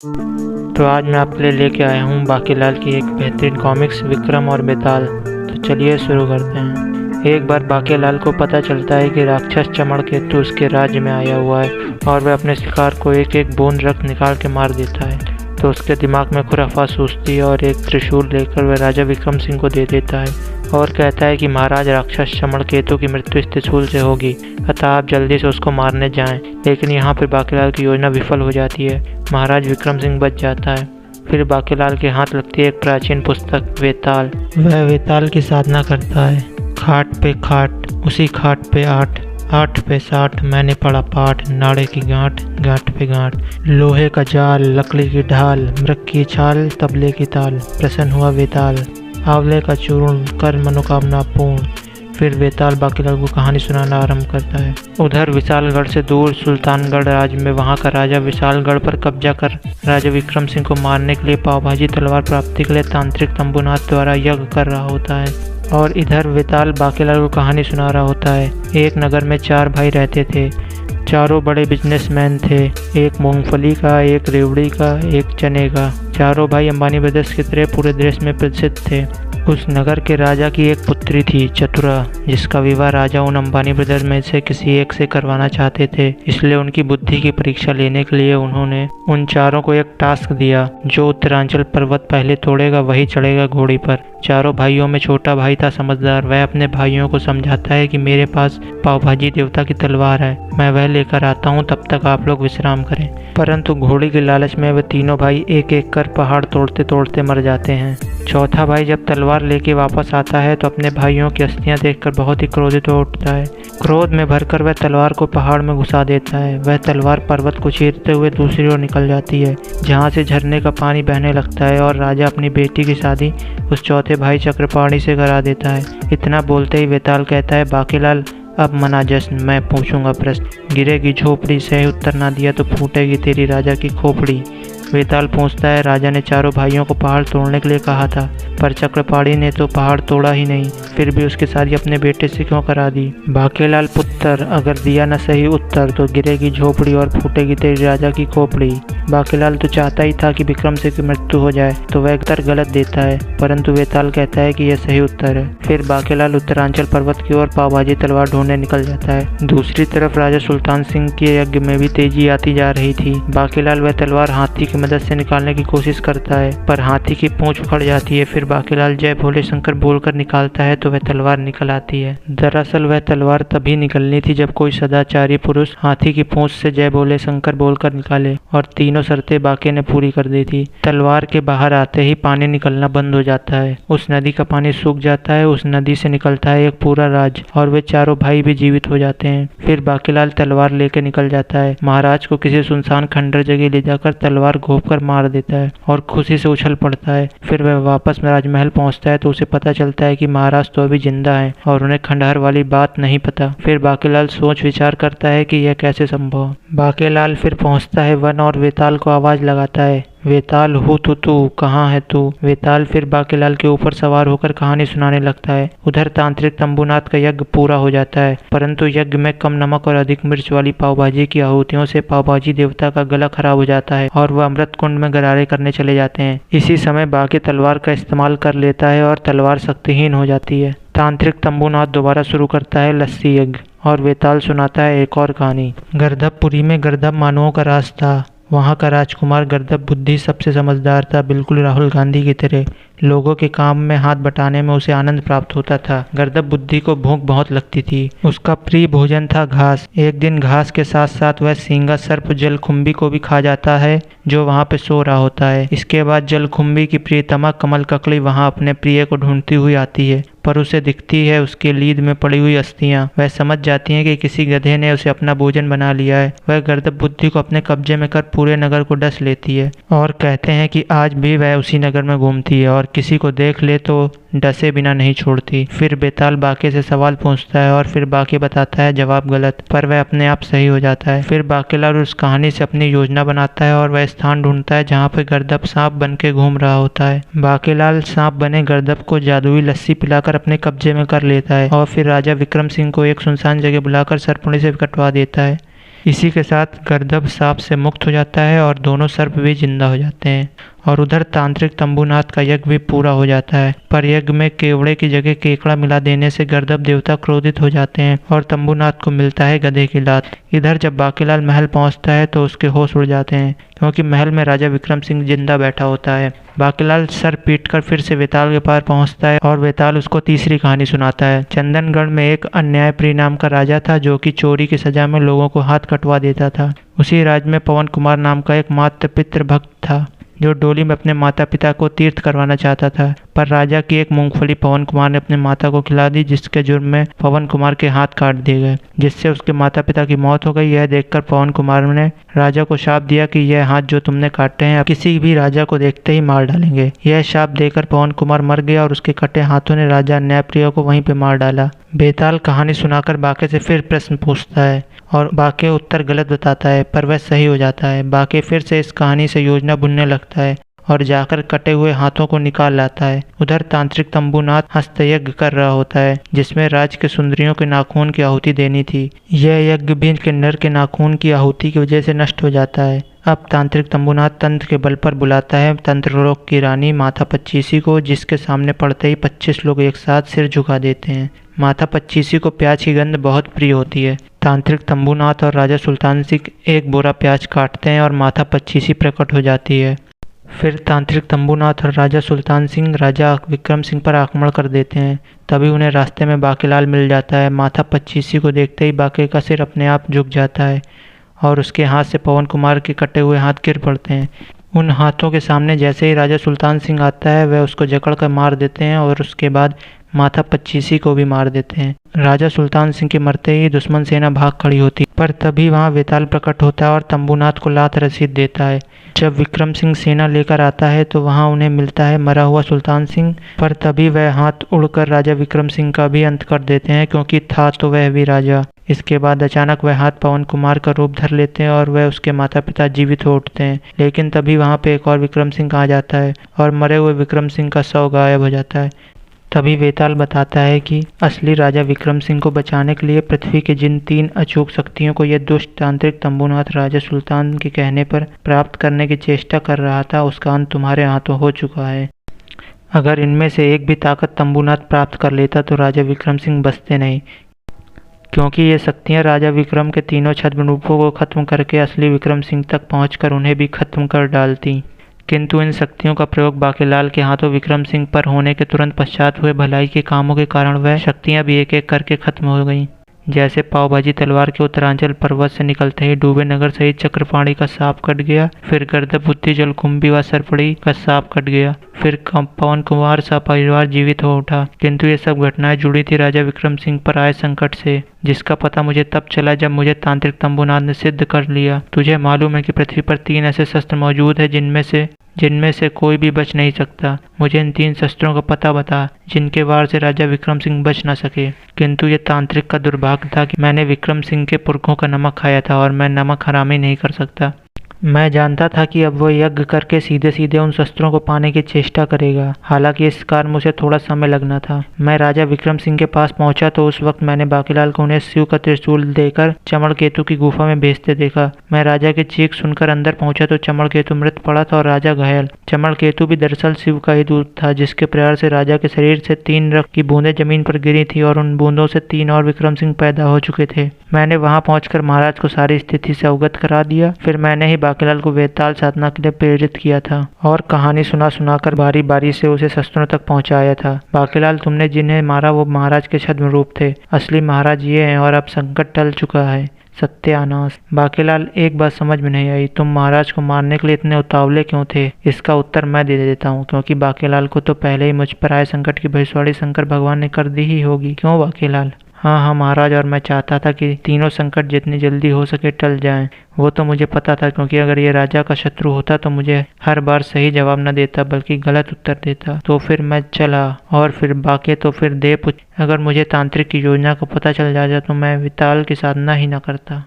तो आज मैं आपके लिए लेके आया हूँ बाकीलाल की एक बेहतरीन कॉमिक्स विक्रम और बेताल। तो चलिए शुरू करते हैं। एक बार बाकीलाल को पता चलता है कि राक्षस चमड़केतु उसके राज्य में आया हुआ है और वह अपने शिकार को एक एक बूंद रक्त निकाल के मार देता है। तो उसके दिमाग में खुराफा सूझती है और एक त्रिशूल लेकर वह राजा विक्रम सिंह को दे देता है और कहता है कि महाराज राक्षस चमड़केतु की मृत्यु इस त्रिशूल से होगी, अतः आप जल्दी से उसको मारने जाएं। लेकिन यहाँ पर बाकीलाल की योजना विफल हो जाती है। महाराज विक्रम सिंह बच जाता है। फिर बाकीलाल के हाथ लगती है एक प्राचीन पुस्तक वेताल। वह वेताल की साधना करता है। खाट पे खाट, उसी खाट पे आठ, आठ पे 60, मैंने पढ़ा पाठ, नाड़े की गांठ, गांठ पे गांठ, लोहे का जाल, लकड़ी की ढाल, मृग की छाल, तबले की ताल, प्रसन्न हुआ वेताल, आंवले का चूर्ण, कर मनोकामना पूर्ण। फिर वेताल बाकीलाल को कहानी सुनाना आरंभ करता है। उधर विशालगढ़ से दूर सुल्तानगढ़ राज्य में वहां का राजा विशालगढ़ पर कब्जा कर राजा विक्रम सिंह को मारने के लिए पावभाजी तलवार प्राप्ति के लिए तांत्रिक तंबूनाथ द्वारा यज्ञ कर रहा होता है। और इधर वेताल बाकीलाल को कहानी सुना रहा होता है। एक नगर में 4 भाई रहते थे। चारों बड़े बिजनेसमैन थे। एक मूंगफली का, एक रेवड़ी का, एक चने का। चारों भाई अंबानी ब्रदर्स की तरह पूरे देश में प्रसिद्ध थे। उस नगर के राजा की एक पुत्री थी चतुरा, जिसका विवाह राजा उन अंबानी ब्रदर्स में से किसी एक से करवाना चाहते थे। इसलिए उनकी बुद्धि की परीक्षा लेने के लिए उन्होंने उन चारों को एक टास्क दिया। जो उत्तरांचल पर्वत पहले तोड़ेगा वही चढ़ेगा घोड़ी पर। चारों भाइयों में छोटा भाई था समझदार। वह अपने भाइयों को समझाता है कि मेरे पास पावभाजी देवता की तलवार है, मैं वह लेकर आता हूँ, तब तक आप लोग विश्राम करें। परंतु घोड़ी के लालच में वे तीनों भाई एक एक कर पहाड़ तोड़ते तोड़ते मर जाते हैं। चौथा भाई जब तलवार लेके वापस आता है तो अपने भाइयों की अस्थियां देखकर बहुत ही क्रोधित हो उठता है। क्रोध में भरकर वह तलवार को पहाड़ में घुसा देता है। वह तलवार पर्वत को चीरते हुए दूसरी ओर निकल जाती है, जहां से झरने का पानी बहने लगता है और राजा अपनी बेटी की शादी उस चौथे भाई चक्रपाणी से करा देता है। इतना बोलते ही वेताल कहता है, बाकीलाल अब मना जश्न, मैं पूछूंगा प्रश्न। गिरेगी झोपड़ी, सही उत्तर ना दिया तो फूटेगी तेरी राजा की खोपड़ी। वेताल पूछता है, राजा ने चारों भाइयों को पहाड़ तोड़ने के लिए कहा था, पर चक्रपाणी ने तो पहाड़ तोड़ा ही नहीं, फिर भी उसकी शादी अपने बेटे से क्यों करा दी? बाकीलाल पुत्र, अगर दिया न सही उत्तर तो गिरेगी झोपड़ी और फूटेगी तेरी राजा की खोपड़ी। बाकीलाल तो चाहता ही था कि विक्रम सिंह की मृत्यु हो जाए, तो वह उत्तर गलत देता है, परंतु वेताल कहता है कि यह सही उत्तर है। फिर बाकीलाल उत्तरांचल पर्वत की ओर पावभाजी तलवार ढूंढने निकल जाता है। दूसरी तरफ राजा सुल्तान सिंह के यज्ञ में भी तेजी आती जा रही थी। बाकीलाल वह तलवार हाथी की मदद से निकालने की कोशिश करता है, पर हाथी की पूंछ उखड़ जाती है। फिर बाकीलाल जय भोले शंकर बोलकर निकालता है तो वह तलवार निकल आती है। दरअसल वह तलवार तभी निकलनी थी जब कोई सदाचारी पुरुष हाथी की पूंछ से जय भोले शंकर बोलकर निकाले, और तीनों शर्तें बाकी ने पूरी कर दी थी। तलवार के बाहर आते ही पानी निकलना बंद हो जाता है। उस नदी का पानी सूख जाता है। उस नदी से निकलता है एक पूरा राज्य, और वे चारों भाई भी जीवित हो जाते हैं। फिर बाकीलाल तलवार लेके निकल जाता है। महाराज को किसी सुनसान खंडर जगह ले जाकर तलवार घोंपकर मार देता है और खुशी से उछल पड़ता है। फिर वह वापस राजमहल पहुंचता है तो उसे पता चलता है कि महाराज तो अभी जिंदा हैं और उन्हें खंडहर वाली बात नहीं पता। फिर बाकीलाल सोच विचार करता है कि यह कैसे संभव। बाकीलाल फिर पहुंचता है वन और वेताल को आवाज लगाता है, वेताल हो तो तू, कहाँ है तू? वेताल फिर बाकीलाल के ऊपर सवार होकर कहानी सुनाने लगता है। उधर तांत्रिक तंबूनाथ का यज्ञ पूरा हो जाता है, परंतु यज्ञ में कम नमक और अधिक मिर्च वाली पावभाजी की आहुतियों से पावभाजी देवता का गला खराब हो जाता है और वह अमृत कुंड में गरारे करने चले जाते हैं। इसी समय बाकी तलवार का इस्तेमाल कर लेता है और तलवार शक्तिहीन हो जाती है। तांत्रिक तंबूनाथ दोबारा शुरू करता है लस्सी यज्ञ, और वेताल सुनाता है एक और कहानी। गर्दभपुरी में गर्दभ मानवों का राज था। वहाँ का राजकुमार गर्दभ बुद्धि सबसे समझदार था, बिल्कुल राहुल गांधी की तरह। लोगों के काम में हाथ बटाने में उसे आनंद प्राप्त होता था। गर्दभ बुद्धि को भूख बहुत लगती थी। उसका प्रिय भोजन था घास। एक दिन घास के साथ साथ वह सींगा सर्प जलकुंभी को भी खा जाता है, जो वहाँ पे सो रहा होता है। इसके बाद जलकुंभी की प्रियतमा कमल ककड़ी वहाँ अपने प्रिय को ढूंढती हुई आती है, पर उसे दिखती है उसके लीद में पड़ी हुई अस्थियां। वह समझ जाती है कि किसी गधे ने उसे अपना भोजन बना लिया है। वह गर्दभ बुद्धि को अपने कब्जे में कर पूरे नगर को डस लेती है, और कहते हैं कि आज भी वह उसी नगर में घूमती है और किसी को देख ले तो डसे बिना नहीं छोड़ती। फिर बेताल बाकी से सवाल पूछता है और फिर बाकी बताता है जवाब गलत, पर वह अपने आप सही हो जाता है। फिर बाकीलाल उस कहानी से अपनी योजना बनाता है और वह स्थान ढूंढता है जहाँ पर गर्दभ सांप बन के घूम रहा होता है। बाकीलाल सांप बने गर्दभ को जादुई लस्सी पिलाकर अपने कब्जे में कर लेता है और फिर राजा विक्रम सिंह को एक सुनसान जगह बुलाकर सरपुड़ी से कटवा देता है। इसी के साथ गर्दभ सांप से मुक्त हो जाता है और दोनों सर्प भी जिंदा हो जाते हैं। और उधर तांत्रिक तंबूनाथ का यज्ञ भी पूरा हो जाता है, पर यज्ञ में केवड़े की जगह केकड़ा मिला देने से गर्दभ देवता क्रोधित हो जाते हैं और तंबूनाथ को मिलता है गधे की लात। इधर जब बाकीलाल महल पहुंचता है तो उसके होश उड़ जाते हैं, क्योंकि महल में राजा विक्रम सिंह जिंदा बैठा होता है। बाकीलाल सर पीटकर फिर से वेताल के पास पहुंचता है और वेताल उसको तीसरी कहानी सुनाता है। चंदनगढ़ में एक अन्यायप्रिय नाम का राजा था जो कि चोरी की सजा में लोगों को हाथ कटवा देता था। उसी राज्य में पवन कुमार नाम का एक मात्र पितृ भक्त था जो डोली में अपने माता पिता को तीर्थ करवाना चाहता था, पर राजा की एक मूंगफली पवन कुमार ने अपने माता को खिला दी, जिसके जुर्म में पवन कुमार के हाथ काट दिए गए, जिससे उसके माता पिता की मौत हो गई। यह देखकर पवन कुमार ने राजा को शाप दिया कि यह हाथ जो तुमने काटे हैं किसी भी राजा को देखते ही मार डालेंगे। यह शाप देकर पवन कुमार मर गया और उसके कटे हाथों ने राजा अन्यायप्रिय को वहीं पे मार डाला। बेताल कहानी सुनाकर बाके से फिर प्रश्न पूछता है और बाके उत्तर गलत बताता है, पर वह सही हो जाता है। बाके फिर से इस कहानी से योजना बुनने लगता है और जाकर कटे हुए हाथों को निकाल लाता है। उधर तांत्रिक तंबूनाथ हस्तयज्ञ कर रहा होता है, जिसमें राज के सुंदरियों के नाखून की आहुति देनी थी। यह यज्ञ भी किन्नर के नाखून की आहुति की वजह से नष्ट हो जाता है। अब तांत्रिक तंबूनाथ तंत्र के बल पर बुलाता है तंत्रलोक की रानी माता पच्चीसी को, जिसके सामने पड़ते ही 25 लोग एक साथ सिर झुका देते हैं। माता पच्चीसी को प्याज की गंध बहुत प्रिय होती है। तांत्रिक तंबूनाथ और राजा सुल्तान सिंह एक बोरा प्याज काटते हैं और माता पच्चीसी प्रकट हो जाती है। फिर तांत्रिक तंबूनाथ और राजा सुल्तान सिंह राजा विक्रम सिंह पर आक्रमण कर देते हैं। तभी उन्हें रास्ते में बाकीलाल मिल जाता है। माता पच्चीसी को देखते ही बाके का सिर अपने आप झुक जाता है और उसके हाथ से पवन कुमार के कटे हुए हाथ गिर पड़ते हैं। उन हाथों के सामने जैसे ही राजा सुल्तान सिंह आता है वह उसको जकड़ कर मार देते हैं और उसके बाद माता पच्चीसी को भी मार देते हैं। राजा सुल्तान सिंह के मरते ही दुश्मन सेना भाग खड़ी होती, पर तभी वहां वेताल प्रकट होता है और तंबूनाथ को लात रसीद देता है। जब विक्रम सिंह सेना लेकर आता है तो वहां उन्हें मिलता है मरा हुआ सुल्तान सिंह, पर तभी वह हाथ उड़कर राजा विक्रम सिंह का भी अंत कर देते हैं, क्योंकि था तो वह भी राजा। इसके बाद अचानक वह हाथ पवन कुमार का रूप धर लेते हैं और वह उसके माता पिता जीवित हो उठते हैं। लेकिन तभी वहाँ पे एक और विक्रम सिंह आ जाता है और मरे हुए विक्रम सिंह का शव गायब हो जाता है। तभी वेताल बताता है कि असली राजा विक्रम सिंह को बचाने के लिए पृथ्वी के जिन 3 अचूक शक्तियों को यह दुष्ट तांत्रिक तंबूनाथ राजा सुल्तान के कहने पर प्राप्त करने की चेष्टा कर रहा था, उसका अंत तुम्हारे हाथों हो चुका है। अगर इनमें से एक भी ताकत तंबूनाथ प्राप्त कर लेता तो राजा विक्रम सिंह बचते नहीं, क्योंकि ये शक्तियाँ राजा विक्रम के तीनों छद्म रूपों को खत्म करके असली विक्रम सिंह तक पहुंचकर उन्हें भी खत्म कर डालती। किंतु इन शक्तियों का प्रयोग बाकीलाल के हाथों विक्रम सिंह पर होने के तुरंत पश्चात हुए भलाई के कामों के कारण वह शक्तियां भी एक एक करके खत्म हो गईं। जैसे पाव भाजी तलवार के उत्तरांचल पर्वत से निकलते ही डूबे नगर सहित चक्रपाणी का सांप कट गया, फिर गर्दभ बुद्धि जलकुंभी व सरपड़ी का सांप कट गया, फिर पवन कुमार सा परिवार जीवित हो उठा। किंतु ये सब घटनाएं जुड़ी थी राजा विक्रम सिंह पर आए संकट से, जिसका पता मुझे तब चला जब मुझे तांत्रिक तंबूनाथ ने सिद्ध कर लिया। तुझे मालूम है कि पृथ्वी पर 3 ऐसे शस्त्र मौजूद है जिनमें से कोई भी बच नहीं सकता। मुझे इन 3 शस्त्रों का पता बता जिनके वार से राजा विक्रम सिंह बच न सके। किंतु ये तांत्रिक का दुर्भाग्य था कि मैंने विक्रम सिंह के पुरखों का नमक खाया था और मैं नमक हरामी नहीं कर सकता। मैं जानता था कि अब वो यज्ञ करके सीधे सीधे उन शस्त्रों को पाने की चेष्टा करेगा। हालांकि इस कारण मुझे थोड़ा समय लगना था। मैं राजा विक्रम सिंह के पास पहुंचा तो उस वक्त मैंने बाकीलाल को उन्हें शिव का त्रिशूल देकर चमड़केतु की गुफा में भेजते देखा। मैं राजा की चीख सुनकर अंदर पहुंचा तो चमड़केतु मृत पड़ा था और राजा घायल। चमड़केतु भी दरअसल शिव का ही दूत था, जिसके प्रहार से राजा के शरीर से 3 रक्त की बूंदें जमीन पर गिरी थी और उन बूंदों से 3 और विक्रम सिंह पैदा हो चुके थे। मैंने वहां पहुंचकर महाराज को सारी स्थिति से अवगत करा दिया। फिर मैंने ही बाकीलाल को वेताल साधना के लिए प्रेरित किया था और कहानी सुनाकर बारी बारी से उसे शस्त्रों तक पहुंचाया था। बाकीलाल, तुमने जिन्हें मारा वो महाराज के छद्म रूप थे। असली महाराज ये हैं और अब संकट टल चुका है। सत्यानाश। बाकीलाल, एक बात समझ में नहीं आई, तुम महाराज को मारने के लिए इतने उतावले क्यों थे? इसका उत्तर मैं दे देता हूँ, क्योंकि बाकीलाल को तो पहले ही मुझ पर आए संकट की भविष्यवाणी शंकर भगवान ने कर दी ही होगी। क्यों बाकीलाल? हाँ महाराज, और मैं चाहता था कि तीनों संकट जितनी जल्दी हो सके टल जाएं। वो तो मुझे पता था, क्योंकि अगर ये राजा का शत्रु होता तो मुझे हर बार सही जवाब न देता बल्कि गलत उत्तर देता। तो फिर मैं चला और फिर बाके तो फिर दे अगर मुझे तांत्रिक की योजना को पता चल जाता तो मैं विताल की साधना ही न करता।